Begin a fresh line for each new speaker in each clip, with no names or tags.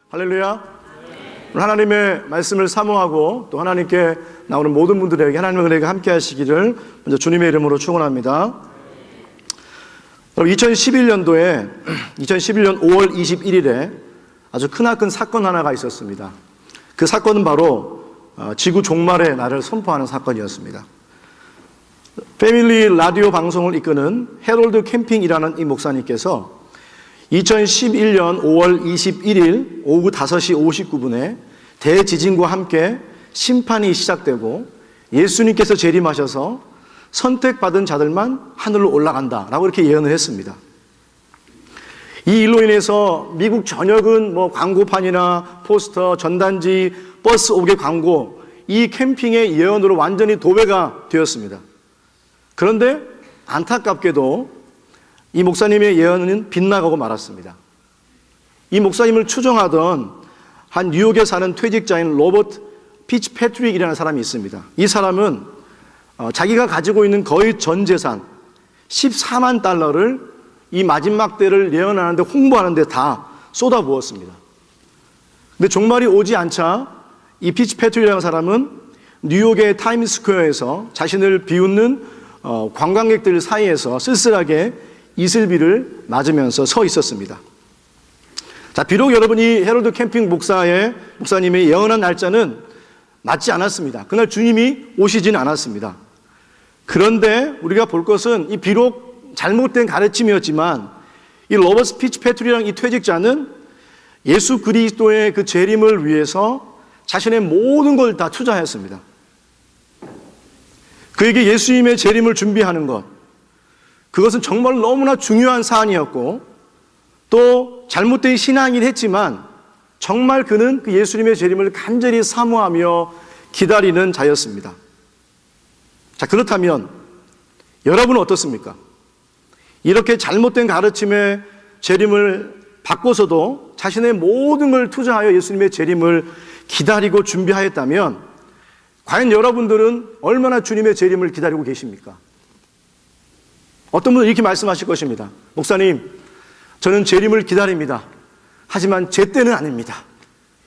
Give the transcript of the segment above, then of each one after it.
할렐루야. 오늘 하나님의 말씀을 사모하고 또 하나님께 나오는 모든 분들에게 하나님의 은혜가 함께 하시기를 먼저 주님의 이름으로 축원합니다. 2011년도에 2011년 5월 21일에 아주 크나큰 사건 하나가 있었습니다. 그 사건은 바로 지구 종말의 날을 선포하는 사건이었습니다. 패밀리 라디오 방송을 이끄는 해롤드 캠핑이라는 이 목사님께서 2011년 5월 21일 오후 5시 59분에 대지진과 함께 심판이 시작되고 예수님께서 재림하셔서 선택받은 자들만 하늘로 올라간다라고 이렇게 예언을 했습니다. 이 일로 인해서 미국 전역은 광고판이나 포스터, 전단지, 버스 옥의 광고, 이 캠핑의 예언으로 완전히 도배가 되었습니다. 그런데 안타깝게도 이 목사님의 예언은 빗나가고 말았습니다. 이 목사님을 추종하던 한 뉴욕에 사는 퇴직자인 로버트 피츠패트릭이라는 사람이 있습니다. 이 사람은 자기가 가지고 있는 거의 전 재산 14만 달러를 이 마지막 때를 예언하는데 홍보하는데 다 쏟아부었습니다. 근데 종말이 오지 않자 이 피츠패트릭이라는 사람은 뉴욕의 타임스퀘어에서 자신을 비웃는 관광객들 사이에서 쓸쓸하게 이슬비를 맞으면서 서 있었습니다. 자, 비록 여러분이 해롤드 캠핑 목사님의 예언한 날짜는 맞지 않았습니다. 그날 주님이 오시지는 않았습니다. 그런데 우리가 볼 것은 이 비록 잘못된 가르침이었지만 이 로버트 피츠패트릭이라는 이 퇴직자는 예수 그리스도의 그 재림을 위해서 자신의 모든 걸 다 투자했습니다. 그에게 예수님의 재림을 준비하는 것, 그것은 정말 너무나 중요한 사안이었고 또 잘못된 신앙이긴 했지만 정말 그는 그 예수님의 재림을 간절히 사모하며 기다리는 자였습니다. 자, 그렇다면 여러분은 어떻습니까? 이렇게 잘못된 가르침의 재림을 바꿔서도 자신의 모든 걸 투자하여 예수님의 재림을 기다리고 준비하였다면 과연 여러분들은 얼마나 주님의 재림을 기다리고 계십니까? 어떤 분은 이렇게 말씀하실 것입니다. 목사님, 저는 재림을 기다립니다. 하지만 제 때는 아닙니다.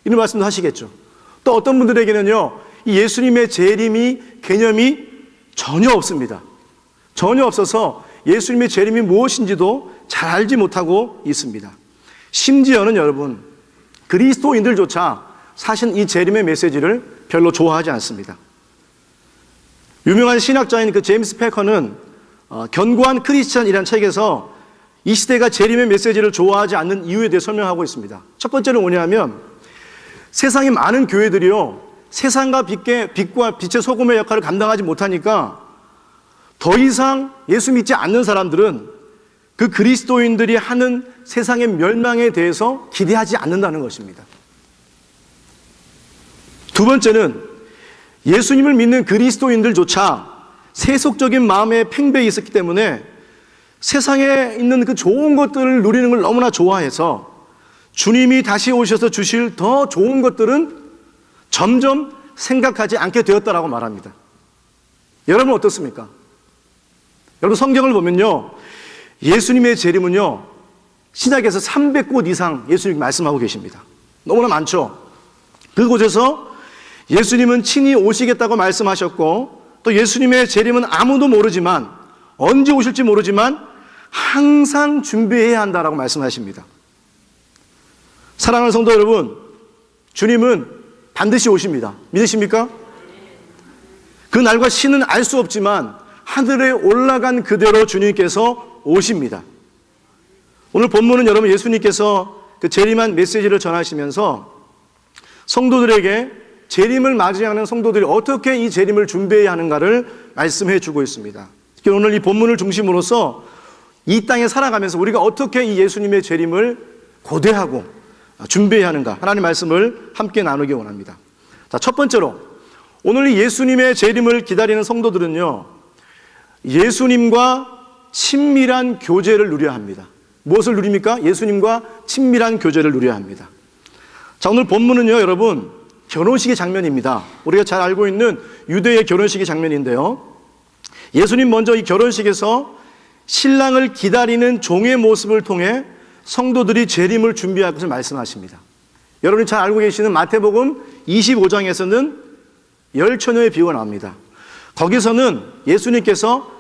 이런 말씀도 하시겠죠. 또 어떤 분들에게는요, 이 예수님의 재림이 개념이 전혀 없습니다. 전혀 없어서 예수님의 재림이 무엇인지도 잘 알지 못하고 있습니다. 심지어는 여러분, 그리스도인들조차 사실 이 재림의 메시지를 별로 좋아하지 않습니다. 유명한 신학자인 그 제임스 패커는 견고한 크리스찬이라는 책에서 이 시대가 재림의 메시지를 좋아하지 않는 이유에 대해 설명하고 있습니다. 첫 번째는 뭐냐면 세상의 많은 교회들이요, 세상과 빛과 빛의 소금의 역할을 감당하지 못하니까 더 이상 예수 믿지 않는 사람들은 그 그리스도인들이 하는 세상의 멸망에 대해서 기대하지 않는다는 것입니다. 두 번째는 예수님을 믿는 그리스도인들조차 세속적인 마음에 팽배해 있었기 때문에 세상에 있는 그 좋은 것들을 누리는 걸 너무나 좋아해서 주님이 다시 오셔서 주실 더 좋은 것들은 점점 생각하지 않게 되었다라고 말합니다. 여러분 어떻습니까? 여러분 성경을 보면요, 예수님의 재림은요, 신약에서 300곳 이상 예수님이 말씀하고 계십니다. 너무나 많죠. 그곳에서 예수님은 친히 오시겠다고 말씀하셨고 또 예수님의 재림은 아무도 모르지만 언제 오실지 모르지만 항상 준비해야 한다라고 말씀하십니다. 사랑하는 성도 여러분, 주님은 반드시 오십니다. 믿으십니까? 그 날과 시는 알 수 없지만 하늘에 올라간 그대로 주님께서 오십니다. 오늘 본문은 여러분 예수님께서 그 재림한 메시지를 전하시면서 성도들에게 재림을 맞이하는 성도들이 어떻게 이 재림을 준비해야 하는가를 말씀해 주고 있습니다. 오늘 이 본문을 중심으로서 이 땅에 살아가면서 우리가 어떻게 이 예수님의 재림을 고대하고 준비해야 하는가, 하나님의 말씀을 함께 나누기 원합니다. 자, 첫 번째로 오늘 이 예수님의 재림을 기다리는 성도들은요, 예수님과 친밀한 교제를 누려야 합니다. 무엇을 누립니까? 예수님과 친밀한 교제를 누려야 합니다. 자, 오늘 본문은요, 여러분 결혼식의 장면입니다. 우리가 잘 알고 있는 유대의 결혼식의 장면인데요, 예수님 먼저 이 결혼식에서 신랑을 기다리는 종의 모습을 통해 성도들이 재림을 준비할 것을 말씀하십니다. 여러분이 잘 알고 계시는 마태복음 25장에서는 열처녀의 비유가 나옵니다. 거기서는 예수님께서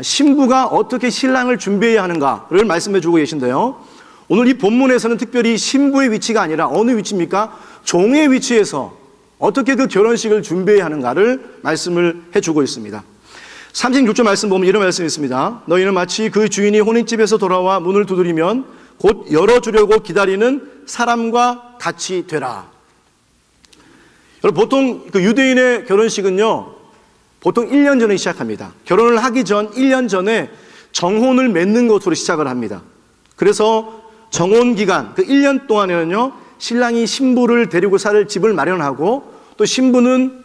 신부가 어떻게 신랑을 준비해야 하는가를 말씀해 주고 계신데요. 오늘 이 본문에서는 특별히 신부의 위치가 아니라 어느 위치입니까? 종의 위치에서 어떻게 그 결혼식을 준비해야 하는가를 말씀을 해주고 있습니다. 36절 말씀 보면 이런 말씀이 있습니다. 너희는 마치 그 주인이 혼인집에서 돌아와 문을 두드리면 곧 열어주려고 기다리는 사람과 같이 되라. 여러분, 보통 그 유대인의 결혼식은요, 보통 1년 전에 시작합니다. 결혼을 하기 전 1년 전에 정혼을 맺는 것으로 시작을 합니다. 그래서 정혼 기간, 그 1년 동안에는요, 신랑이 신부를 데리고 살 집을 마련하고 또 신부는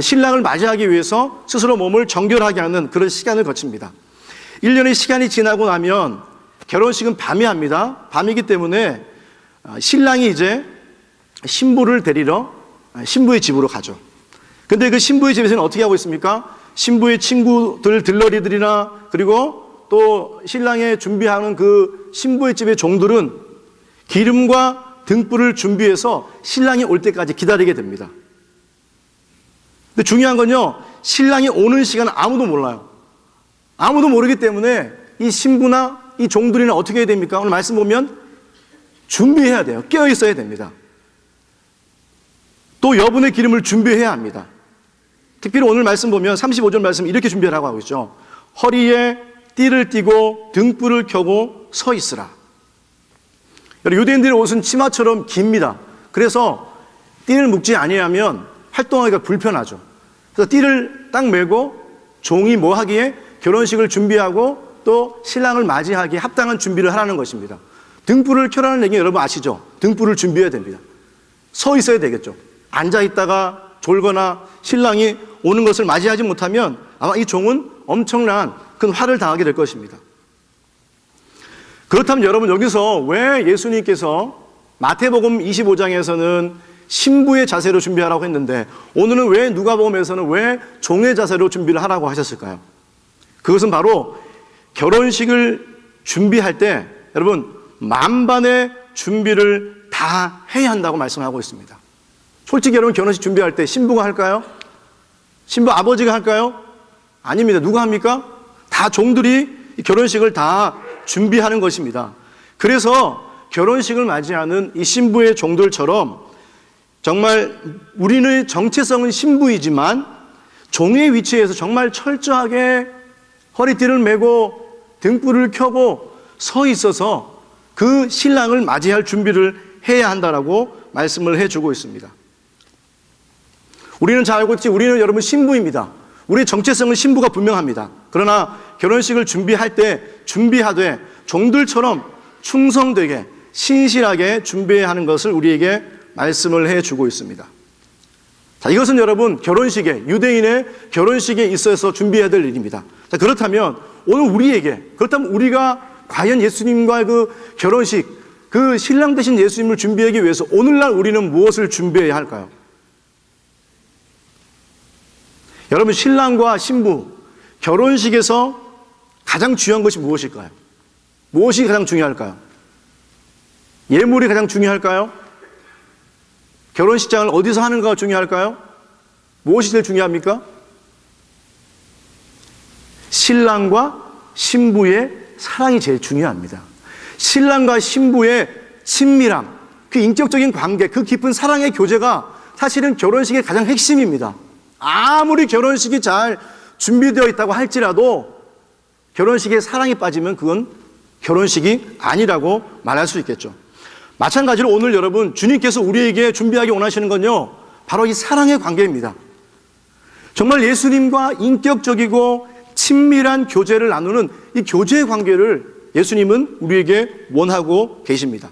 신랑을 맞이하기 위해서 스스로 몸을 정결하게 하는 그런 시간을 거칩니다. 1년의 시간이 지나고 나면 결혼식은 밤에 합니다. 밤이기 때문에 신랑이 이제 신부를 데리러 신부의 집으로 가죠. 근데 그 신부의 집에서는 어떻게 하고 있습니까? 신부의 친구들, 들러리들이나 그리고 또 신랑의 준비하는 그 신부의 집의 종들은 기름과 등불을 준비해서 신랑이 올 때까지 기다리게 됩니다. 근데 중요한 건요, 신랑이 오는 시간은 아무도 몰라요. 아무도 모르기 때문에 이 신부나 이 종들이는 어떻게 해야 됩니까? 오늘 말씀 보면 준비해야 돼요. 깨어 있어야 됩니다. 또 여분의 기름을 준비해야 합니다. 특별히 오늘 말씀 보면 35절 말씀 이렇게 준비하라고 하고 있죠. 허리에 띠를 띠고 등불을 켜고 서 있으라. 유대인들의 옷은 치마처럼 깁니다. 그래서 띠를 묶지 아니하면 활동하기가 불편하죠. 그래서 띠를 딱 메고 종이 뭐 하기에 결혼식을 준비하고 또 신랑을 맞이하기에 합당한 준비를 하라는 것입니다. 등불을 켜라는 얘기 여러분 아시죠? 등불을 준비해야 됩니다. 서 있어야 되겠죠. 앉아 있다가 졸거나 신랑이 오는 것을 맞이하지 못하면 아마 이 종은 엄청난 큰 화를 당하게 될 것입니다. 그렇다면 여러분, 여기서 왜 예수님께서 마태복음 25장에서는 신부의 자세로 준비하라고 했는데 오늘은 왜 누가복음에서는 왜 종의 자세로 준비를 하라고 하셨을까요? 그것은 바로 결혼식을 준비할 때 여러분 만반의 준비를 다 해야 한다고 말씀하고 있습니다. 솔직히 여러분 결혼식 준비할 때 신부가 할까요? 신부 아버지가 할까요? 아닙니다. 누가 합니까? 다 종들이 결혼식을 다 준비하는 것입니다. 그래서 결혼식을 맞이하는 이 신부의 종들처럼 정말 우리는 정체성은 신부이지만 종의 위치에서 정말 철저하게 허리띠를 메고 등불을 켜고 서 있어서 그 신랑을 맞이할 준비를 해야 한다라고 말씀을 해주고 있습니다. 우리는 잘 알고 있지, 우리는 여러분 신부입니다. 우리의 정체성은 신부가 분명합니다. 그러나 결혼식을 준비할 때 준비하되 종들처럼 충성되게 신실하게 준비해야 하는 것을 우리에게 말씀을 해주고 있습니다. 자, 이것은 여러분 결혼식에, 유대인의 결혼식에 있어서 준비해야 될 일입니다. 자, 그렇다면 오늘 그렇다면 우리가 과연 예수님과 그 결혼식, 그 신랑 되신 예수님을 준비하기 위해서 오늘날 우리는 무엇을 준비해야 할까요? 여러분, 신랑과 신부, 결혼식에서 가장 중요한 것이 무엇일까요? 무엇이 가장 중요할까요? 예물이 가장 중요할까요? 결혼식장을 어디서 하는가가 중요할까요? 무엇이 제일 중요합니까? 신랑과 신부의 사랑이 제일 중요합니다. 신랑과 신부의 친밀함, 그 인격적인 관계, 그 깊은 사랑의 교제가 사실은 결혼식의 가장 핵심입니다. 아무리 결혼식이 잘 준비되어 있다고 할지라도 결혼식에 사랑이 빠지면 그건 결혼식이 아니라고 말할 수 있겠죠. 마찬가지로 오늘 여러분 주님께서 우리에게 준비하기 원하시는 건요, 바로 이 사랑의 관계입니다. 정말 예수님과 인격적이고 친밀한 교제를 나누는 이 교제의 관계를 예수님은 우리에게 원하고 계십니다.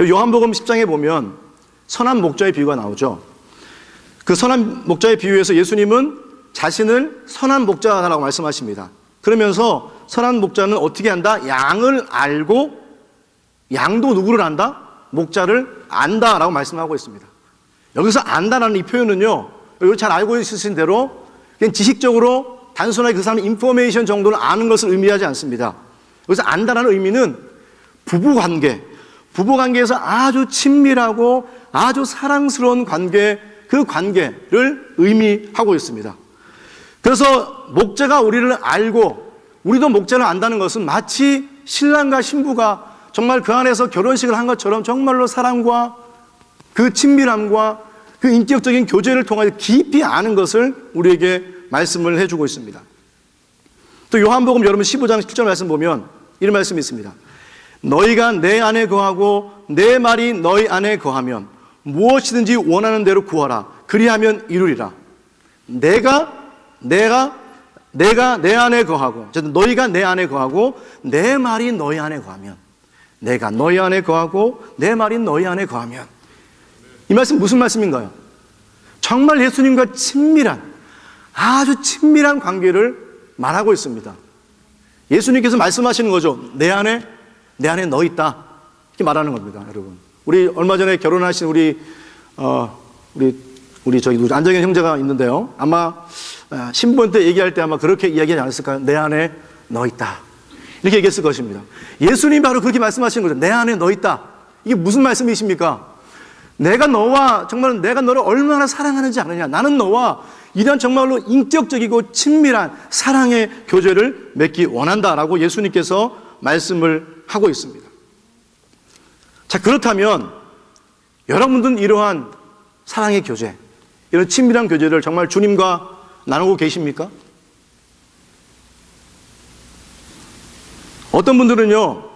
요한복음 10장에 보면 선한 목자의 비유가 나오죠. 그 선한 목자의 비유에서 예수님은 자신을 선한 목자라고 말씀하십니다. 그러면서 선한 목자는 어떻게 한다? 양을 알고, 양도 누구를 안다? 목자를 안다라고 말씀하고 있습니다. 여기서 안다라는 이 표현은요, 여러분 잘 알고 있으신 대로 그냥 지식적으로 단순하게 그 사람의 인포메이션 정도를 아는 것을 의미하지 않습니다. 여기서 안다라는 의미는 부부관계, 부부관계에서 아주 친밀하고 아주 사랑스러운 관계, 그 관계를 의미하고 있습니다. 그래서 목자가 우리를 알고 우리도 목자를 안다는 것은 마치 신랑과 신부가 정말 그 안에서 결혼식을 한 것처럼 정말로 사랑과 그 친밀함과 그 인격적인 교제를 통해 깊이 아는 것을 우리에게 말씀을 해주고 있습니다. 또 요한복음 여러분 15장 7절 말씀 보면 이런 말씀이 있습니다. 너희가 내 안에 거하고 내 말이 너희 안에 거하면 무엇이든지 원하는 대로 구하라. 그리하면 이루리라. 내가 내 안에 거하고, 너희가 내 안에 거하고 내 말이 너희 안에 거하면, 내가 너희 안에 거하고 내 말이 너희 안에 거하면. 이 말씀 무슨 말씀인가요? 정말 예수님과 친밀한, 아주 친밀한 관계를 말하고 있습니다. 예수님께서 말씀하시는 거죠. 내 안에 너 있다. 이렇게 말하는 겁니다, 여러분. 우리 얼마 전에 결혼하신 우리 저기 안정현 형제가 있는데요. 아마 신부한 테 얘기할 때 아마 그렇게 이야기하지 않았을까요? 내 안에 너 있다. 이렇게 얘기했을 것입니다. 예수님이 바로 그렇게 말씀하시는 거죠. 내 안에 너 있다. 이게 무슨 말씀이십니까? 내가 너를 얼마나 사랑하는지 아느냐. 나는 너와 이런 정말로 인격적이고 친밀한 사랑의 교제를 맺기 원한다라고 예수님께서 말씀을 하고 있습니다. 자, 그렇다면 여러분들은 이러한 사랑의 교제, 이런 친밀한 교제를 정말 주님과 나누고 계십니까? 어떤 분들은요,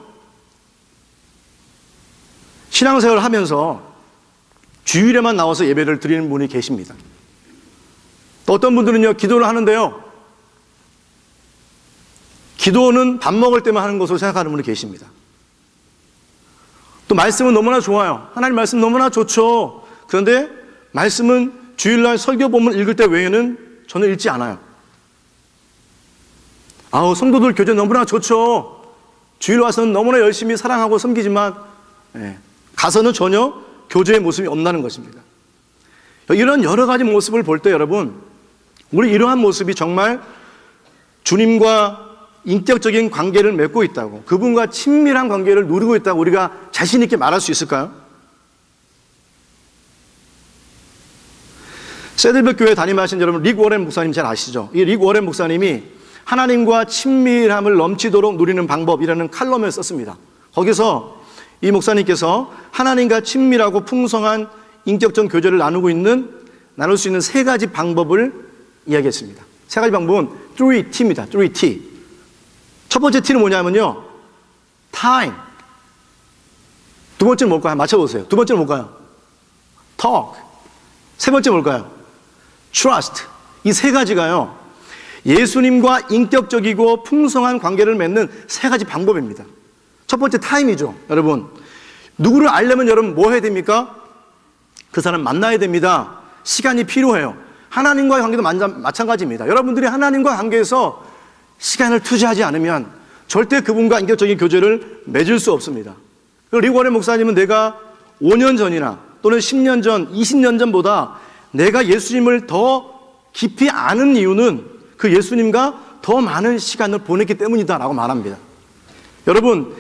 신앙생활을 하면서 주일에만 나와서 예배를 드리는 분이 계십니다. 또 어떤 분들은요, 기도를 하는데요, 기도는 밥 먹을 때만 하는 것으로 생각하는 분이 계십니다. 또 말씀은 너무나 좋아요. 하나님 말씀 너무나 좋죠. 그런데 말씀은 주일날 설교 본문 읽을 때 외에는 저는 읽지 않아요. 성도들 교제 너무나 좋죠. 주일 와서는 너무나 열심히 사랑하고 섬기지만 가서는 전혀 교제의 모습이 없다는 것입니다. 이런 여러 가지 모습을 볼 때 여러분, 우리 이러한 모습이 정말 주님과 인격적인 관계를 맺고 있다고, 그분과 친밀한 관계를 누리고 있다고 우리가 자신 있게 말할 수 있을까요? 세들백 교회 담임하신 여러분 릭 워렌 목사님 잘 아시죠? 이 릭 워렌 목사님이 하나님과 친밀함을 넘치도록 누리는 방법이라는 칼럼을 썼습니다. 거기서 이 목사님께서 하나님과 친밀하고 풍성한 인격적 교제를 나눌 수 있는 세 가지 방법을 이야기했습니다. 세 가지 방법은 3T입니다. 3T. 첫 번째 T는 뭐냐면요, time. 두 번째는 뭘까요? 맞춰보세요. 두 번째는 뭘까요? talk. 세 번째 뭘까요? trust. 이 세 가지가요, 예수님과 인격적이고 풍성한 관계를 맺는 세 가지 방법입니다. 첫 번째 time이죠. 여러분, 누구를 알려면 여러분 뭐 해야 됩니까? 그 사람 만나야 됩니다. 시간이 필요해요. 하나님과의 관계도 마찬가지입니다. 여러분들이 하나님과 관계에서 시간을 투자하지 않으면 절대 그분과 인격적인 교제를 맺을 수 없습니다. 릭 워렌 목사님은 내가 5년 전이나 또는 10년 전, 20년 전보다 내가 예수님을 더 깊이 아는 이유는 그 예수님과 더 많은 시간을 보냈기 때문이다 라고 말합니다. 여러분,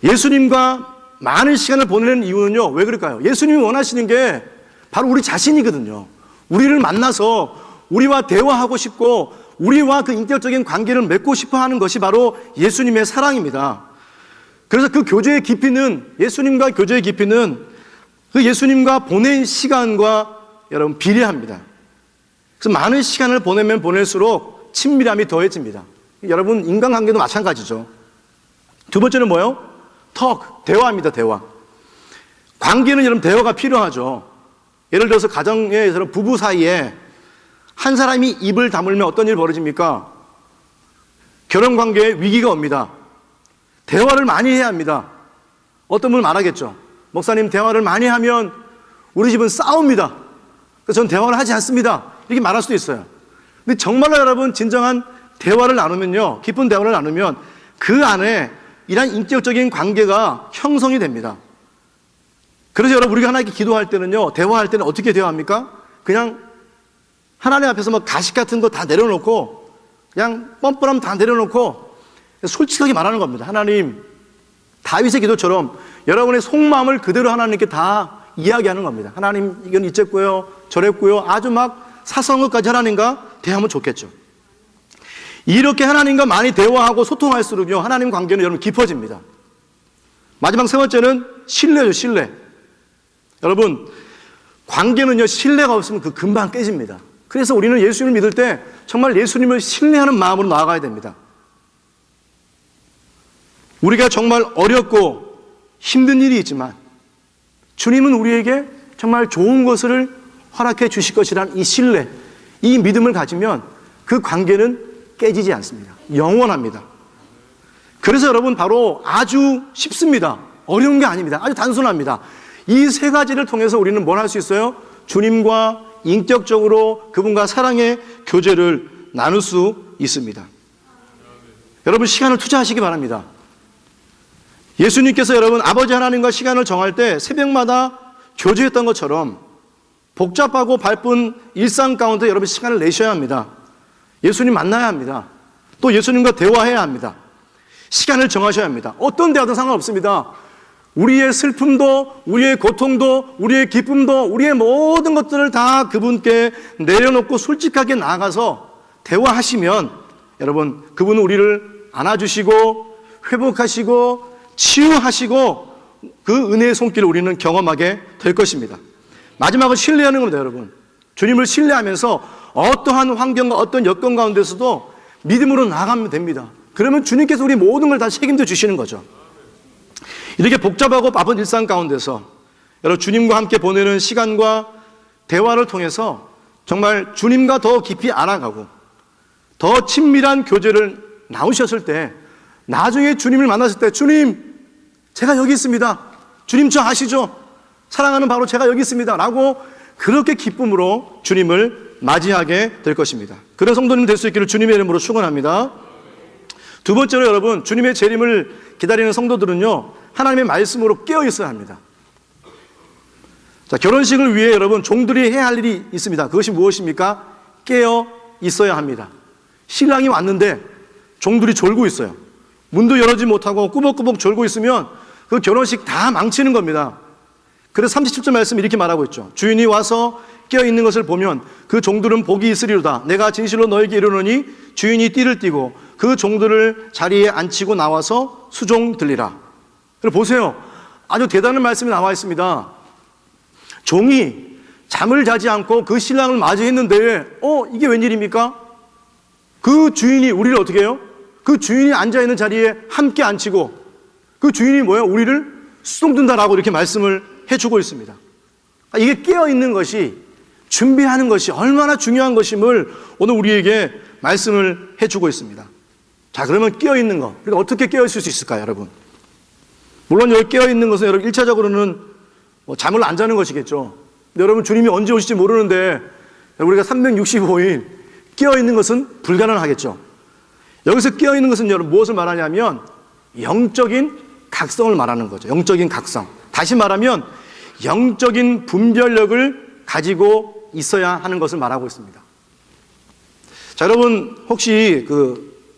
예수님과 많은 시간을 보내는 이유는요, 왜 그럴까요? 예수님이 원하시는 게 바로 우리 자신이거든요. 우리를 만나서 우리와 대화하고 싶고 우리와 그 인격적인 관계를 맺고 싶어 하는 것이 바로 예수님의 사랑입니다. 그래서 그 교제의 깊이는, 예수님과 교제의 깊이는 그 예수님과 보낸 시간과 여러분 비례합니다. 그래서 많은 시간을 보내면 보낼수록 친밀함이 더해집니다. 여러분, 인간관계도 마찬가지죠. 두 번째는 뭐예요? talk, 대화입니다. 대화. 관계는 여러분 대화가 필요하죠. 예를 들어서 가정에 부부 사이에 한 사람이 입을 다물면 어떤 일이 벌어집니까? 결혼관계에 위기가 옵니다. 대화를 많이 해야 합니다. 어떤 분은 말하겠죠. 목사님, 대화를 많이 하면 우리 집은 싸웁니다. 그래서 저는 대화를 하지 않습니다. 이렇게 말할 수도 있어요. 근데 정말로 여러분, 진정한 대화를 나누면요, 깊은 대화를 나누면 그 안에 이런 인격적인 관계가 형성이 됩니다. 그래서 여러분, 우리가 하나님께 기도할 때는요, 대화할 때는 어떻게 대화합니까? 그냥 하나님 앞에서 뭐 가식 같은 거 다 내려놓고, 그냥 뻔뻔함 다 내려놓고 솔직하게 말하는 겁니다. 하나님, 다윗의 기도처럼 여러분의 속마음을 그대로 하나님께 다 이야기하는 겁니다. 하나님, 이건 이쨌고요, 저랬고요, 아주 막 사소한 것까지 하나님과 대하면 좋겠죠. 이렇게 하나님과 많이 대화하고 소통할수록요, 하나님 관계는 여러분 깊어집니다. 마지막 세 번째는 신뢰죠, 신뢰. 여러분, 관계는요, 신뢰가 없으면 그 금방 깨집니다. 그래서 우리는 예수님을 믿을 때 정말 예수님을 신뢰하는 마음으로 나아가야 됩니다. 우리가 정말 어렵고 힘든 일이 있지만 주님은 우리에게 정말 좋은 것을 허락해 주실 것이라는 이 신뢰, 이 믿음을 가지면 그 관계는 깨지지 않습니다. 영원합니다. 그래서 여러분, 바로 아주 쉽습니다. 어려운 게 아닙니다. 아주 단순합니다. 이 세 가지를 통해서 우리는 뭘 할 수 있어요? 주님과 인격적으로 그분과 사랑의 교제를 나눌 수 있습니다. 여러분, 시간을 투자하시기 바랍니다. 예수님께서 여러분 아버지 하나님과 시간을 정할 때 새벽마다 교제했던 것처럼 복잡하고 바쁜 일상 가운데 여러분 시간을 내셔야 합니다. 예수님 만나야 합니다. 또 예수님과 대화해야 합니다. 시간을 정하셔야 합니다. 어떤 대화도 상관없습니다. 우리의 슬픔도, 우리의 고통도, 우리의 기쁨도, 우리의 모든 것들을 다 그분께 내려놓고 솔직하게 나아가서 대화하시면 여러분, 그분은 우리를 안아주시고 회복하시고 치유하시고 그 은혜의 손길을 우리는 경험하게 될 것입니다. 마지막은 신뢰하는 겁니다, 여러분. 주님을 신뢰하면서 어떠한 환경과 어떤 여건 가운데서도 믿음으로 나아가면 됩니다. 그러면 주님께서 우리 모든 걸 다 책임져 주시는 거죠. 이렇게 복잡하고 바쁜 일상 가운데서 여러분 주님과 함께 보내는 시간과 대화를 통해서 정말 주님과 더 깊이 알아가고 더 친밀한 교제를 나누셨을 때 나중에 주님을 만났을 때 주님, 제가 여기 있습니다. 주님, 저 아시죠? 사랑하는 바로 제가 여기 있습니다. 라고 그렇게 기쁨으로 주님을 맞이하게 될 것입니다. 그런 성도님 될 수 있기를 주님의 이름으로 축원합니다. 두 번째로 여러분, 주님의 재림을 기다리는 성도들은요, 하나님의 말씀으로 깨어 있어야 합니다. 자, 결혼식을 위해 여러분 종들이 해야 할 일이 있습니다. 그것이 무엇입니까? 깨어 있어야 합니다. 신랑이 왔는데 종들이 졸고 있어요. 문도 열어지 못하고 꾸벅꾸벅 졸고 있으면 그 결혼식 다 망치는 겁니다. 그래서 37절 말씀 이렇게 말하고 있죠. 주인이 와서 깨어있는 것을 보면 그 종들은 복이 있으리로다. 내가 진실로 너에게 이르노니 주인이 띠를 띠고 그 종들을 자리에 앉히고 나와서 수종 들리라. 그리고 보세요. 아주 대단한 말씀이 나와 있습니다. 종이 잠을 자지 않고 그 신랑을 맞이했는데 이게 웬일입니까? 그 주인이 우리를 어떻게 해요? 그 주인이 앉아있는 자리에 함께 앉히고 그 주인이 뭐예요? 우리를 수종든다라고 이렇게 말씀을 해주고 있습니다. 이게 깨어있는 것이, 준비하는 것이 얼마나 중요한 것임을 오늘 우리에게 말씀을 해주고 있습니다. 자, 그러면 깨어있는 거, 우리가 어떻게 깨어있을 수 있을까요, 여러분? 물론 여기 깨어있는 것은 여러분 1차적으로는 잠을 안 자는 것이겠죠. 근데 여러분 주님이 언제 오실지 모르는데 우리가 365일 깨어있는 것은 불가능하겠죠. 여기서 깨어있는 것은 여러분 무엇을 말하냐면 영적인 각성을 말하는 거죠. 영적인 각성. 다시 말하면 영적인 분별력을 가지고 있어야 하는 것을 말하고 있습니다. 자, 여러분 혹시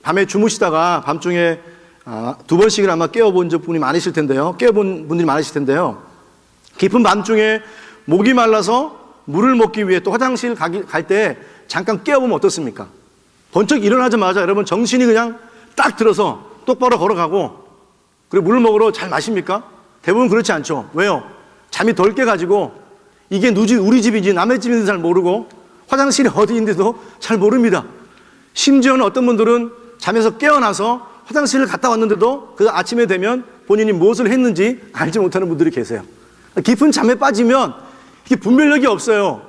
밤에 주무시다가 밤중에 2번씩은 아마 깨어본 분이 많으실 텐데요. 깨어본 분들이 많으실 텐데요. 깊은 밤중에 목이 말라서 물을 먹기 위해 또 화장실 갈 때 잠깐 깨어보면 어떻습니까? 번쩍 일어나자마자 여러분 정신이 그냥 딱 들어서 똑바로 걸어가고 그리고 물을 먹으러 잘 마십니까? 대부분 그렇지 않죠. 왜요? 잠이 덜 깨가지고 이게 우리 집인지 남의 집인지 잘 모르고 화장실이 어디인지도 잘 모릅니다. 심지어는 어떤 분들은 잠에서 깨어나서 화장실을 갔다 왔는데도 그 아침에 되면 본인이 무엇을 했는지 알지 못하는 분들이 계세요. 깊은 잠에 빠지면 이게 분별력이 없어요.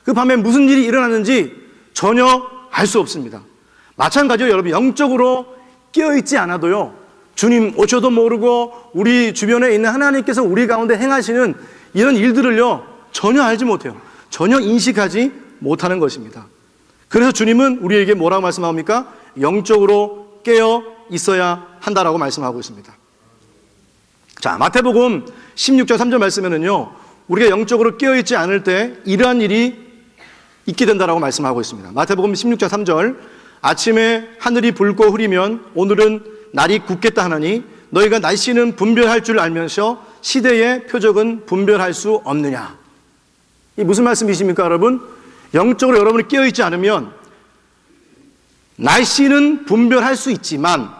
그 밤에 무슨 일이 일어났는지 전혀 알 수 없습니다. 마찬가지로 여러분 영적으로 깨어있지 않아도요, 주님 오셔도 모르고 우리 주변에 있는 하나님께서 우리 가운데 행하시는 이런 일들을요 전혀 알지 못해요. 전혀 인식하지 못하는 것입니다. 그래서 주님은 우리에게 뭐라고 말씀합니까? 영적으로 깨어 있어야 한다라고 말씀하고 있습니다. 자, 마태복음 16장 3절 말씀에는요, 우리가 영적으로 깨어있지 않을 때 이러한 일이 있게 된다라고 말씀하고 있습니다. 마태복음 16장 3절, 아침에 하늘이 붉고 흐리면 오늘은 날이 굳겠다 하나니 너희가 날씨는 분별할 줄 알면서 시대의 표적은 분별할 수 없느냐. 이 무슨 말씀이십니까, 여러분? 영적으로 여러분이 깨어있지 않으면 날씨는 분별할 수 있지만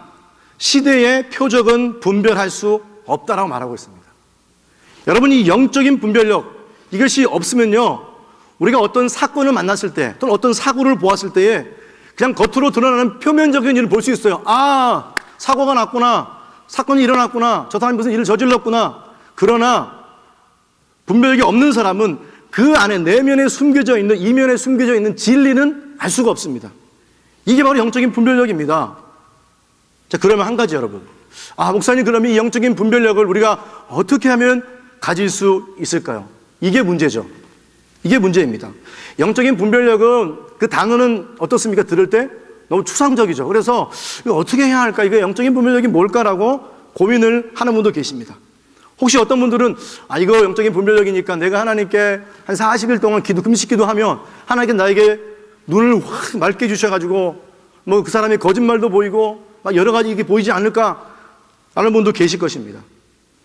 시대의 표적은 분별할 수 없다라고 말하고 있습니다. 여러분, 이 영적인 분별력, 이것이 없으면요, 우리가 어떤 사건을 만났을 때 또는 어떤 사고를 보았을 때에 그냥 겉으로 드러나는 표면적인 일을 볼 수 있어요. 아, 사고가 났구나, 사건이 일어났구나, 저 사람이 무슨 일을 저질렀구나. 그러나 분별력이 없는 사람은 그 안에 내면에 숨겨져 있는, 이면에 숨겨져 있는 진리는 알 수가 없습니다. 이게 바로 영적인 분별력입니다. 자, 그러면 한 가지, 여러분. 아, 목사님, 그러면 이 영적인 분별력을 우리가 어떻게 하면 가질 수 있을까요? 이게 문제죠. 이게 문제입니다. 영적인 분별력은, 그 단어는 어떻습니까? 들을 때 너무 추상적이죠. 그래서 이거 어떻게 해야 할까? 이거 영적인 분별력이 뭘까라고 고민을 하는 분도 계십니다. 혹시 어떤 분들은 아, 이거 영적인 분별력이니까 내가 하나님께 한 40일 동안 금식 기도하면 하나님께 나에게 눈을 확 맑게 주셔가지고 뭐 그 사람이 거짓말도 보이고 막 여러 가지 이게 보이지 않을까 하는 분도 계실 것입니다.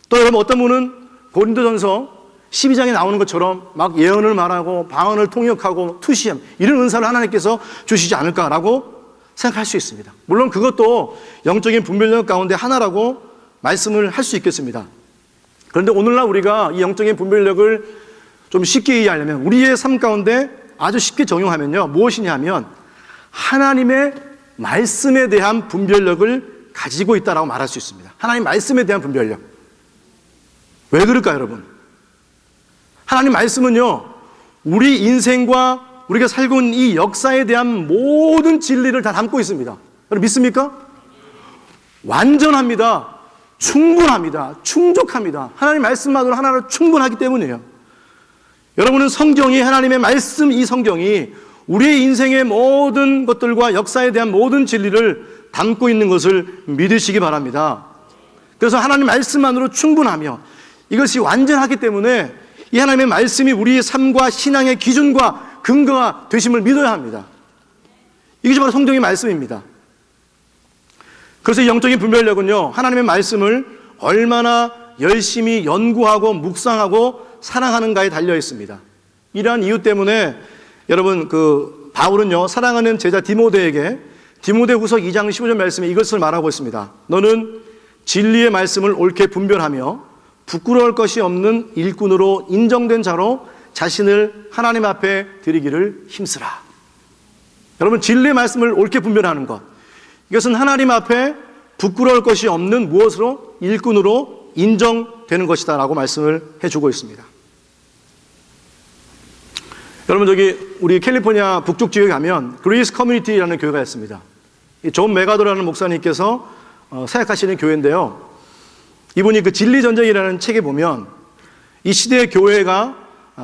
또 여러분, 어떤 분은 고린도전서 12장에 나오는 것처럼 막 예언을 말하고 방언을 통역하고 투시함, 이런 은사를 하나님께서 주시지 않을까라고 생각할 수 있습니다. 물론 그것도 영적인 분별력 가운데 하나라고 말씀을 할 수 있겠습니다. 그런데 오늘날 우리가 이 영적인 분별력을 좀 쉽게 이해하려면 우리의 삶 가운데 아주 쉽게 적용하면요, 무엇이냐 하면 하나님의 말씀에 대한 분별력을 가지고 있다라고 말할 수 있습니다. 하나님 말씀에 대한 분별력. 왜 그럴까요, 여러분? 하나님 말씀은요, 우리 인생과 우리가 살고 있는 이 역사에 대한 모든 진리를 다 담고 있습니다. 여러분 믿습니까? 완전합니다. 충분합니다. 충족합니다. 하나님 말씀만으로 하나로 충분하기 때문이에요. 여러분은 성경이, 하나님의 말씀, 이 성경이 우리의 인생의 모든 것들과 역사에 대한 모든 진리를 담고 있는 것을 믿으시기 바랍니다. 그래서 하나님 말씀만으로 충분하며 이것이 완전하기 때문에 이 하나님의 말씀이 우리의 삶과 신앙의 기준과 근거가 되심을 믿어야 합니다. 이것이 바로 성경의 말씀입니다. 그래서 영적인 분별력은요, 하나님의 말씀을 얼마나 열심히 연구하고 묵상하고 사랑하는가에 달려 있습니다. 이러한 이유 때문에 여러분, 바울은요, 사랑하는 제자 디모데에게 디모데후서 2장 15절 말씀에 이것을 말하고 있습니다. 너는 진리의 말씀을 옳게 분별하며 부끄러울 것이 없는 일꾼으로 인정된 자로 자신을 하나님 앞에 드리기를 힘쓰라. 여러분, 진리의 말씀을 옳게 분별하는 것, 이것은 하나님 앞에 부끄러울 것이 없는 무엇으로? 일꾼으로 인정되는 것이다 라고 말씀을 해주고 있습니다. 여러분, 저기 우리 캘리포니아 북쪽 지역에 가면 그레이스 커뮤니티라는 교회가 있습니다. 존 메가더라는 목사님께서 사역하시는 교회인데요, 이분이 그 진리전쟁이라는 책에 보면 이 시대의 교회가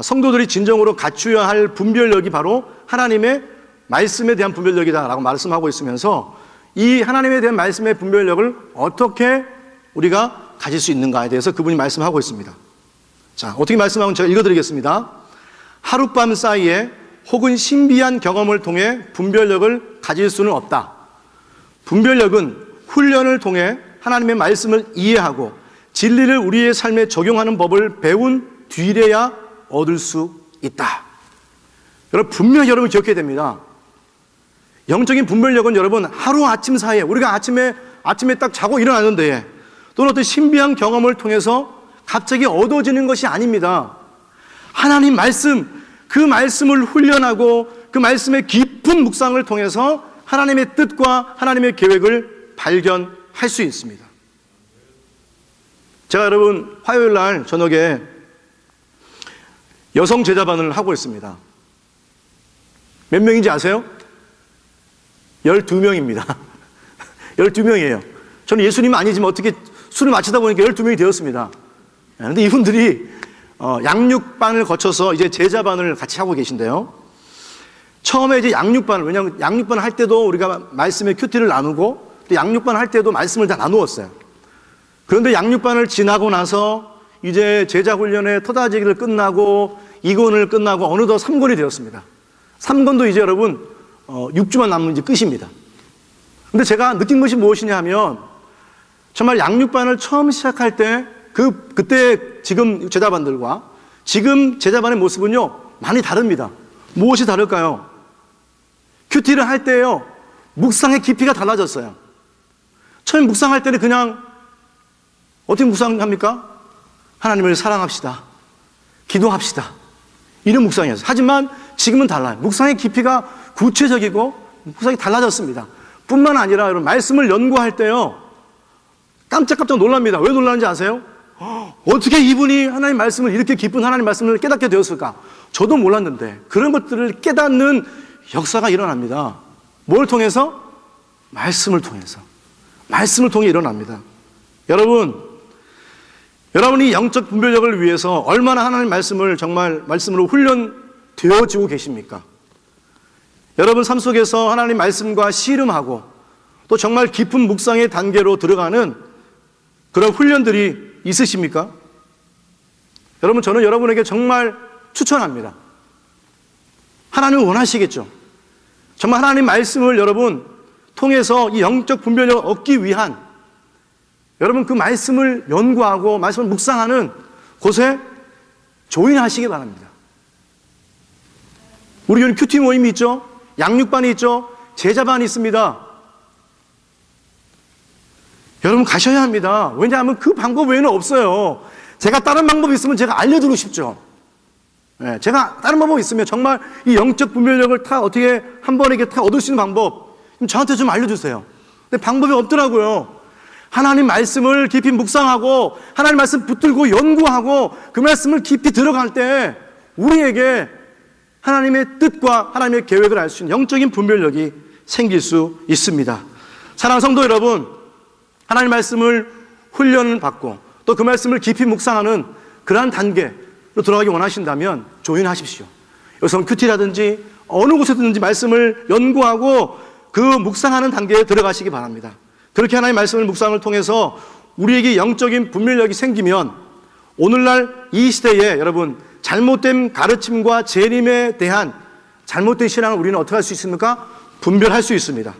성도들이 진정으로 갖추어야 할 분별력이 바로 하나님의 말씀에 대한 분별력이다라고 말씀하고 있으면서 이 하나님에 대한 말씀의 분별력을 어떻게 우리가 가질 수 있는가에 대해서 그분이 말씀하고 있습니다. 자, 어떻게 말씀하면 제가 읽어드리겠습니다. 하룻밤 사이에 혹은 신비한 경험을 통해 분별력을 가질 수는 없다. 분별력은 훈련을 통해 하나님의 말씀을 이해하고 진리를 우리의 삶에 적용하는 법을 배운 뒤래야 얻을 수 있다. 여러분, 분명히 여러분 기억해야 됩니다. 영적인 분별력은 여러분 하루아침 사이에 우리가 아침에 딱 자고 일어나는데 또는 어떤 신비한 경험을 통해서 갑자기 얻어지는 것이 아닙니다. 하나님 말씀, 그 말씀을 훈련하고 그 말씀의 깊은 묵상을 통해서 하나님의 뜻과 하나님의 계획을 발견할 수 있습니다. 제가 여러분 화요일 날 저녁에 여성 제자반을 하고 있습니다. 몇 명인지 아세요? 12명입니다. 12명이에요. 저는 예수님은 아니지만 어떻게 술을 마치다 보니까 12명이 되었습니다. 그런데 이분들이 양육반을 거쳐서 이제 제자반을 같이 하고 계신데요. 처음에 이제 양육반을, 왜냐하면 양육반을 할 때도 우리가 말씀의 큐티를 나누고 또 양육반을 할 때도 말씀을 다 나누었어요. 그런데 양육반을 지나고 나서 이제 제자훈련의 터다지기를 끝나고 2권을 끝나고 어느덧 3권이 되었습니다. 3권도 이제 여러분 6주만 남은 이제 끝입니다. 근데 제가 느낀 것이 무엇이냐 하면 정말 양육반을 처음 시작할 때 그때 지금 제자반들과 지금 제자반의 모습은요 많이 다릅니다. 무엇이 다를까요? 큐티를 할 때요 묵상의 깊이가 달라졌어요. 처음 묵상할 때는 그냥 어떻게 묵상합니까? 하나님을 사랑합시다, 기도합시다, 이런 묵상이었어요. 하지만 지금은 달라요. 묵상의 깊이가 구체적이고 묵상이 달라졌습니다. 뿐만 아니라 여러분 말씀을 연구할 때요 깜짝깜짝 놀랍니다. 왜 놀라는지 아세요? 어떻게 이분이 하나님 말씀을 이렇게 깊은 하나님 말씀을 깨닫게 되었을까? 저도 몰랐는데 그런 것들을 깨닫는 역사가 일어납니다. 뭘 통해서? 말씀을 통해서. 말씀을 통해 일어납니다. 여러분이 영적 분별력을 위해서 얼마나 하나님 말씀을 정말 말씀으로 훈련되어지고 계십니까? 여러분 삶 속에서 하나님 말씀과 씨름하고 또 정말 깊은 묵상의 단계로 들어가는 그런 훈련들이 있으십니까? 여러분 저는 여러분에게 정말 추천합니다. 하나님은 원하시겠죠. 정말 하나님 말씀을 여러분 통해서 이 영적 분별력을 얻기 위한 여러분 그 말씀을 연구하고 말씀을 묵상하는 곳에 조인하시기 바랍니다. 우리 교회 큐티 모임이 있죠. 양육반이 있죠. 제자반이 있습니다. 여러분 가셔야 합니다. 왜냐하면 그 방법 외에는 없어요. 제가 다른 방법이 있으면 제가 알려드리고 싶죠. 네, 제가 다른 방법이 있으면 정말 이 영적 분별력을 어떻게 한 번에 이렇게 얻을 수 있는 방법 저한테 좀 알려주세요. 근데 방법이 없더라고요. 하나님 말씀을 깊이 묵상하고 하나님 말씀 붙들고 연구하고 그 말씀을 깊이 들어갈 때 우리에게 하나님의 뜻과 하나님의 계획을 알 수 있는 영적인 분별력이 생길 수 있습니다. 사랑하는 성도 여러분, 하나님 말씀을 훈련을 받고 또 그 말씀을 깊이 묵상하는 그러한 단계로 들어가기 원하신다면 조인하십시오. 여기서 큐티라든지 어느 곳에든지 말씀을 연구하고 그 묵상하는 단계에 들어가시기 바랍니다. 그렇게 하나님의 말씀을 묵상을 통해서 우리에게 영적인 분별력이 생기면 오늘날 이 시대에 여러분 잘못된 가르침과 재림에 대한 잘못된 신앙을 우리는 어떻게 할 수 있습니까? 분별할 수 있습니다.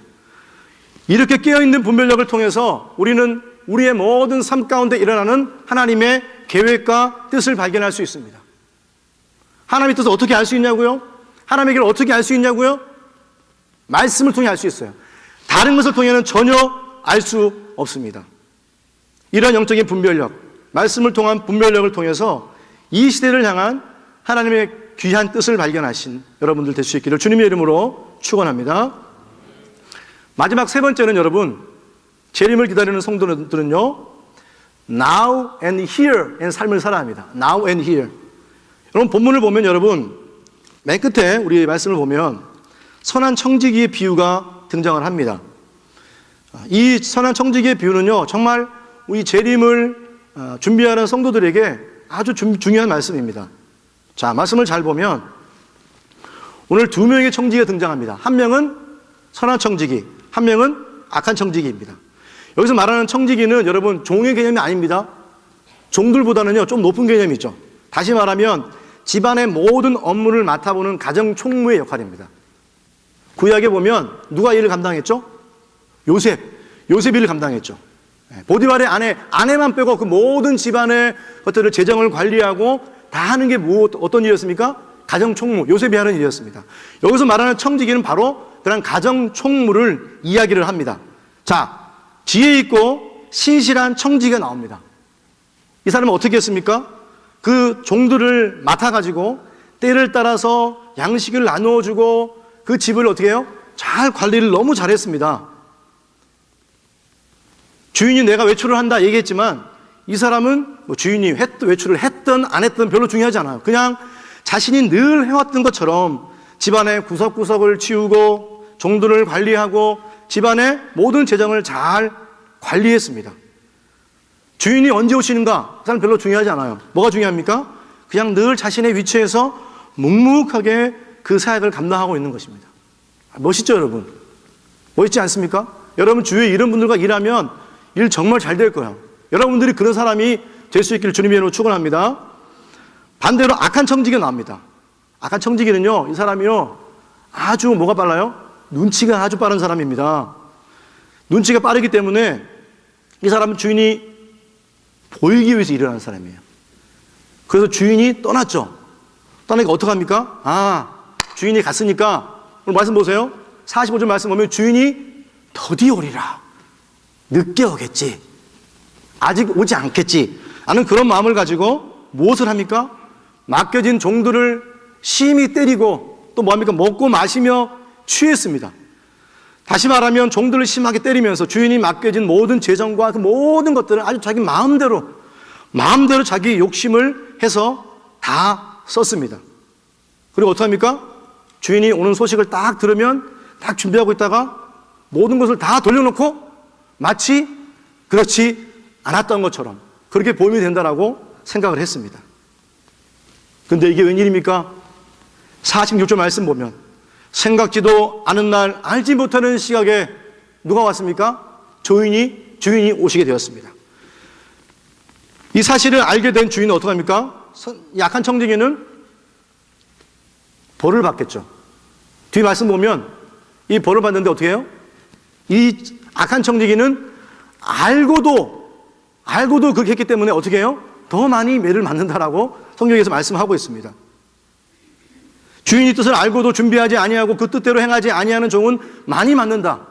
이렇게 깨어있는 분별력을 통해서 우리는 우리의 모든 삶 가운데 일어나는 하나님의 계획과 뜻을 발견할 수 있습니다. 하나님의 뜻을 어떻게 알 수 있냐고요? 하나님의 길을 어떻게 알 수 있냐고요? 말씀을 통해 알 수 있어요. 다른 것을 통해는 전혀 알 수 없습니다. 이런 영적인 분별력, 말씀을 통한 분별력을 통해서 이 시대를 향한 하나님의 귀한 뜻을 발견하신 여러분들 될 수 있기를 주님의 이름으로 축원합니다. 마지막 세 번째는 여러분 재림을 기다리는 성도들은요 Now and Here의 삶을 살아야 합니다. Now and Here. 여러분 본문을 보면 여러분 맨 끝에 우리 말씀을 보면 선한 청지기의 비유가 등장을 합니다. 이 선한 청지기의 비유는요 정말 우리 재림을 준비하는 성도들에게 아주 중요한 말씀입니다. 자, 말씀을 잘 보면 오늘 두 명의 청지기가 등장합니다. 한 명은 선한 청지기, 한 명은 악한 청지기입니다. 여기서 말하는 청지기는 여러분 종의 개념이 아닙니다. 종들보다는요 좀 높은 개념이죠. 다시 말하면 집안의 모든 업무를 맡아보는 가정 총무의 역할입니다. 구약에 보면 누가 일을 감당했죠? 요셉이 일을 감당했죠. 보디발의 아내만 빼고 그 모든 집안의 것들을 재정을 관리하고 다 하는 게 어떤 일이었습니까? 가정 총무, 요셉이 하는 일이었습니다. 여기서 말하는 청지기는 바로 그런 가정 총무를 이야기를 합니다. 자, 지혜 있고 신실한 청지기가 나옵니다. 이 사람은 어떻게 했습니까? 그 종들을 맡아가지고 때를 따라서 양식을 나누어주고 그 집을 어떻게 해요? 잘 관리를 너무 잘했습니다. 주인이 내가 외출을 한다 얘기했지만 이 사람은 뭐 주인이 외출을 했든 안 했든 별로 중요하지 않아요. 그냥 자신이 늘 해왔던 것처럼 집안의 구석구석을 치우고 종들을 관리하고 집안의 모든 재정을 잘 관리했습니다. 주인이 언제 오시는가? 그 사람 별로 중요하지 않아요. 뭐가 중요합니까? 그냥 늘 자신의 위치에서 묵묵하게 그 사역을 감당하고 있는 것입니다. 멋있죠, 여러분? 멋있지 않습니까? 여러분 주위에 이런 분들과 일하면 일 정말 잘 될 거예요. 여러분들이 그런 사람이 될 수 있기를 주님의 이름으로 축원합니다. 반대로 악한 청지기가 나옵니다. 악한 청지기는요, 이 사람이요, 아주 뭐가 빨라요? 눈치가 아주 빠른 사람입니다. 눈치가 빠르기 때문에 이 사람은 주인이 보이기 위해서 일을 하는 사람이에요. 그래서 주인이 떠났죠. 떠나니까 어떡합니까? 주인이 갔으니까 오늘 말씀 보세요. 45절 말씀 보면 주인이 더디 오리라. 늦게 오겠지. 아직 오지 않겠지. 라는 그런 마음을 가지고 무엇을 합니까? 맡겨진 종들을 심히 때리고 또 뭐합니까? 먹고 마시며 취했습니다. 다시 말하면 종들을 심하게 때리면서 주인이 맡겨진 모든 재정과 그 모든 것들을 아주 자기 마음대로 자기 욕심을 해서 다 썼습니다. 그리고 어떡합니까? 주인이 오는 소식을 딱 들으면 딱 준비하고 있다가 모든 것을 다 돌려놓고 마치 그렇지 않았던 것처럼 그렇게 보임이 된다라고 생각을 했습니다. 근데 이게 웬일입니까? 46절 말씀 보면 생각지도 않은 날 알지 못하는 시각에 누가 왔습니까? 주인이 오시게 되었습니다. 이 사실을 알게 된 주인은 어떡합니까? 약한 청지기는 벌을 받겠죠. 뒤 말씀 보면 이 벌을 받는데 어떻게 해요? 이 악한 청지기는 알고도 그렇게 했기 때문에 어떻게 해요? 더 많이 매를 맞는다라고 성경에서 말씀하고 있습니다. 주인의 뜻을 알고도 준비하지 아니하고 그 뜻대로 행하지 아니하는 종은 많이 맞는다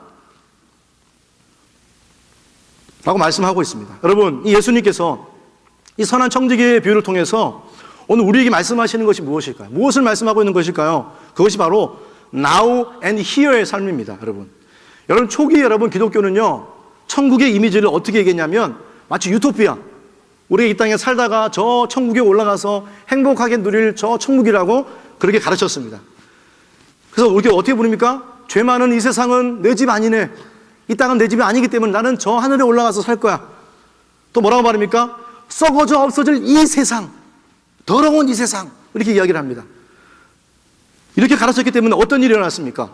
라고 말씀하고 있습니다. 여러분, 이 예수님께서 이 선한 청지기의 비유를 통해서 오늘 우리에게 말씀하시는 것이 무엇일까요? 무엇을 말씀하고 있는 것일까요? 그것이 바로 now and here의 삶입니다. 여러분 초기 여러분 기독교는요 천국의 이미지를 어떻게 얘기했냐면 마치 유토피아, 우리가 이 땅에 살다가 저 천국에 올라가서 행복하게 누릴 저 천국이라고 그렇게 가르쳤습니다. 그래서 우리가 어떻게 부릅니까? 죄 많은 이 세상은 내 집 아니네, 이 땅은 내 집이 아니기 때문에 나는 저 하늘에 올라가서 살 거야. 또 뭐라고 말합니까? 썩어져 없어질 이 세상, 더러운 이 세상, 이렇게 이야기를 합니다. 이렇게 가르쳤기 때문에 어떤 일이 일어났습니까?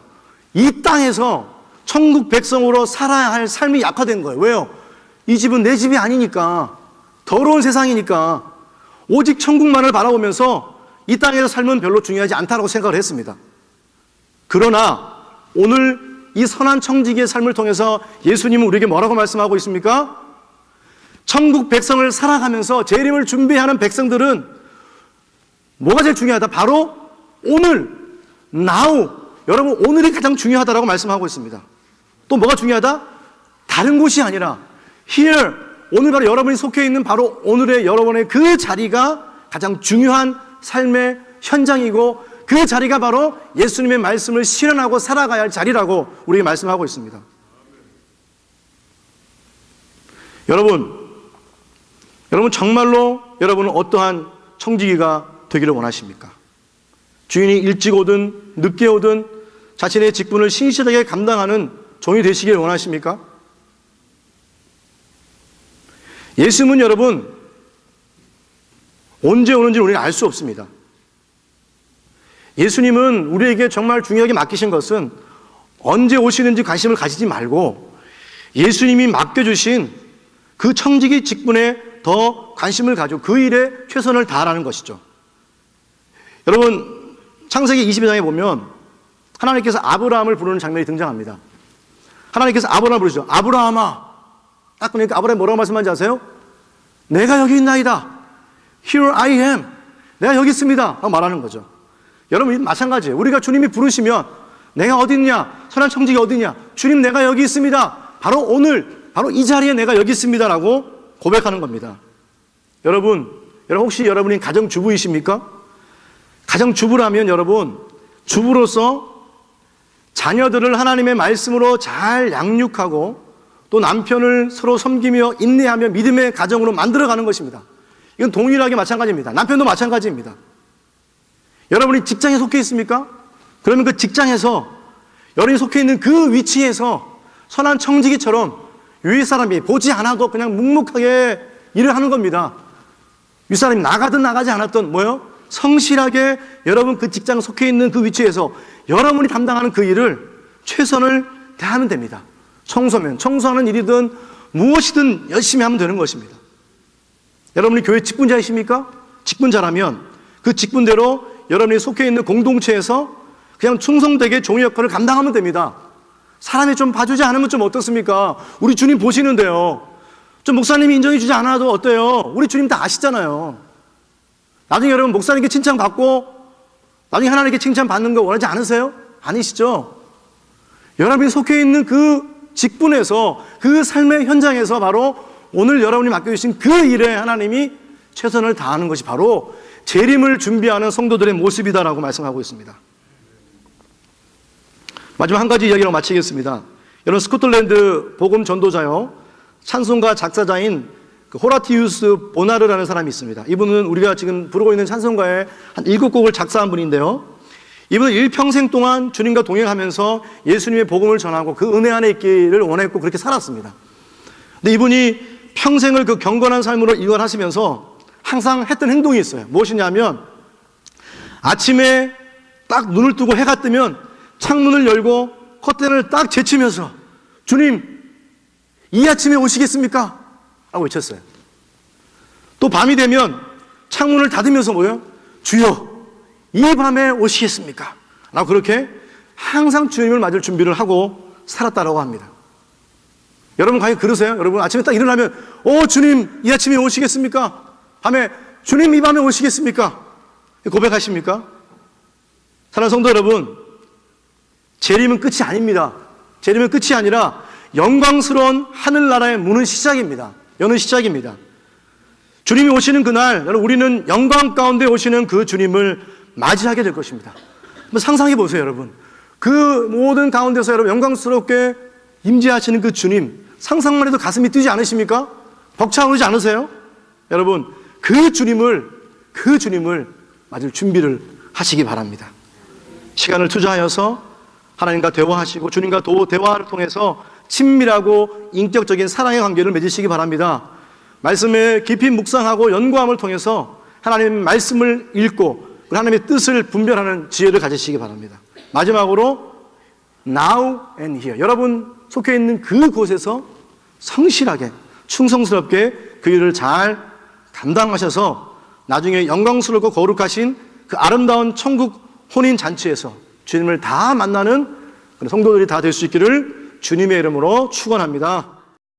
이 땅에서 천국 백성으로 살아야 할 삶이 약화된 거예요. 왜요? 이 집은 내 집이 아니니까, 더러운 세상이니까 오직 천국만을 바라보면서 이 땅에서 삶은 별로 중요하지 않다고 생각을 했습니다. 그러나 오늘 이 선한 청지기의 삶을 통해서 예수님은 우리에게 뭐라고 말씀하고 있습니까? 천국 백성을 살아가면서 재림을 준비하는 백성들은 뭐가 제일 중요하다? 바로 오늘, now, 여러분 오늘이 가장 중요하다라고 말씀하고 있습니다. 또 뭐가 중요하다? 다른 곳이 아니라 here, 오늘 바로 여러분이 속해 있는 바로 오늘의 여러분의 그 자리가 가장 중요한 삶의 현장이고 그 자리가 바로 예수님의 말씀을 실현하고 살아가야 할 자리라고 우리에게 말씀하고 있습니다. 여러분 정말로 여러분은 어떠한 청지기가 되기를 원하십니까? 주인이 일찍 오든 늦게 오든 자신의 직분을 신실하게 감당하는 종이 되시길 원하십니까? 예수님은 여러분 언제 오는지 우리는 알 수 없습니다. 예수님은 우리에게 정말 중요하게 맡기신 것은 언제 오시는지 관심을 가지지 말고 예수님이 맡겨주신 그 청지기 직분에 더 관심을 가지고 그 일에 최선을 다하라는 것이죠. 여러분 창세기 22장에 보면 하나님께서 아브라함을 부르는 장면이 등장합니다. 하나님께서 아브라함을 부르시죠. 아브라함아. 딱 보니까 아브라함이 뭐라고 말씀하는지 아세요? 내가 여기 있나이다. Here I am. 내가 여기 있습니다. 라고 말하는 거죠. 여러분 마찬가지예요. 우리가 주님이 부르시면 내가 어디 있냐? 선한 청지기 어디 있냐? 주님 내가 여기 있습니다. 바로 오늘 바로 이 자리에 내가 여기 있습니다 라고 고백하는 겁니다. 여러분 혹시 여러분이 가정주부이십니까? 가정주부라면 여러분 주부로서 자녀들을 하나님의 말씀으로 잘 양육하고 또 남편을 서로 섬기며 인내하며 믿음의 가정으로 만들어가는 것입니다. 이건 동일하게 마찬가지입니다. 남편도 마찬가지입니다. 여러분이 직장에 속해 있습니까? 그러면 그 직장에서 여러분이 속해 있는 그 위치에서 선한 청지기처럼 위에 사람이 보지 않아도 그냥 묵묵하게 일을 하는 겁니다. 윗사람이 나가든 나가지 않았든 뭐요? 성실하게 여러분 그 직장 속해 있는 그 위치에서 여러분이 담당하는 그 일을 최선을 다하면 됩니다. 청소하는 일이든 무엇이든 열심히 하면 되는 것입니다. 여러분이 교회 직분자이십니까? 직분자라면 그 직분대로 여러분이 속해 있는 공동체에서 그냥 충성되게 종의 역할을 감당하면 됩니다. 사람이 좀 봐주지 않으면 좀 어떻습니까? 우리 주님 보시는데요. 좀 목사님이 인정해 주지 않아도 어때요? 우리 주님 다 아시잖아요. 나중에 여러분 목사님께 칭찬받고 나중에 하나님께 칭찬받는 거 원하지 않으세요? 아니시죠? 여러분이 속해 있는 그 직분에서 그 삶의 현장에서 바로 오늘 여러분이 맡겨주신 그 일에 하나님이 최선을 다하는 것이 바로 재림을 준비하는 성도들의 모습이다라고 말씀하고 있습니다. 마지막 한 가지 이야기로 마치겠습니다. 여러분 스코틀랜드 복음 전도자요 찬송가 작사자인 호라티우스 보나르라는 사람이 있습니다. 이분은 우리가 지금 부르고 있는 찬송가의 한 7곡을 작사한 분인데요. 이분은 일평생 동안 주님과 동행하면서 예수님의 복음을 전하고 그 은혜 안에 있기를 원했고 그렇게 살았습니다. 근데 이분이 평생을 그 경건한 삶으로 일관하시면서 항상 했던 행동이 있어요. 무엇이냐면 아침에 딱 눈을 뜨고 해가 뜨면 창문을 열고 커튼을 딱 제치면서 주님 이 아침에 오시겠습니까? 라고 외쳤어요. 또 밤이 되면 창문을 닫으면서 뭐요? 주여 이 밤에 오시겠습니까? 라고 그렇게 항상 주님을 맞을 준비를 하고 살았다라고 합니다. 여러분 과연 그러세요? 여러분 아침에 딱 일어나면 주님 이 아침에 오시겠습니까? 밤에 주님 이 밤에 오시겠습니까? 고백하십니까? 사랑하는 성도 여러분, 재림은 끝이 아닙니다. 재림은 끝이 아니라 영광스러운 하늘나라의 문은 시작입니다. 여는 시작입니다. 주님이 오시는 그날 우리는 영광 가운데 오시는 그 주님을 맞이하게 될 것입니다. 한번 상상해 보세요, 여러분. 그 모든 가운데서 여러분 영광스럽게 임재하시는 그 주님, 상상만 해도 가슴이 뛰지 않으십니까? 벅차오르지 않으세요? 여러분, 그 주님을 맞을 준비를 하시기 바랍니다. 시간을 투자하여서 하나님과 대화하시고 주님과 대화를 통해서 친밀하고 인격적인 사랑의 관계를 맺으시기 바랍니다. 말씀에 깊이 묵상하고 연구함을 통해서 하나님의 말씀을 읽고 하나님의 뜻을 분별하는 지혜를 가지시기 바랍니다. 마지막으로 Now and here, 여러분 속해 있는 그곳에서 성실하게 충성스럽게 그 일을 잘 감당하셔서 나중에 영광스럽고 거룩하신 그 아름다운 천국 혼인잔치에서 주님을 다 만나는 성도들이 다 될 수 있기를 주님의 이름으로 축원합니다.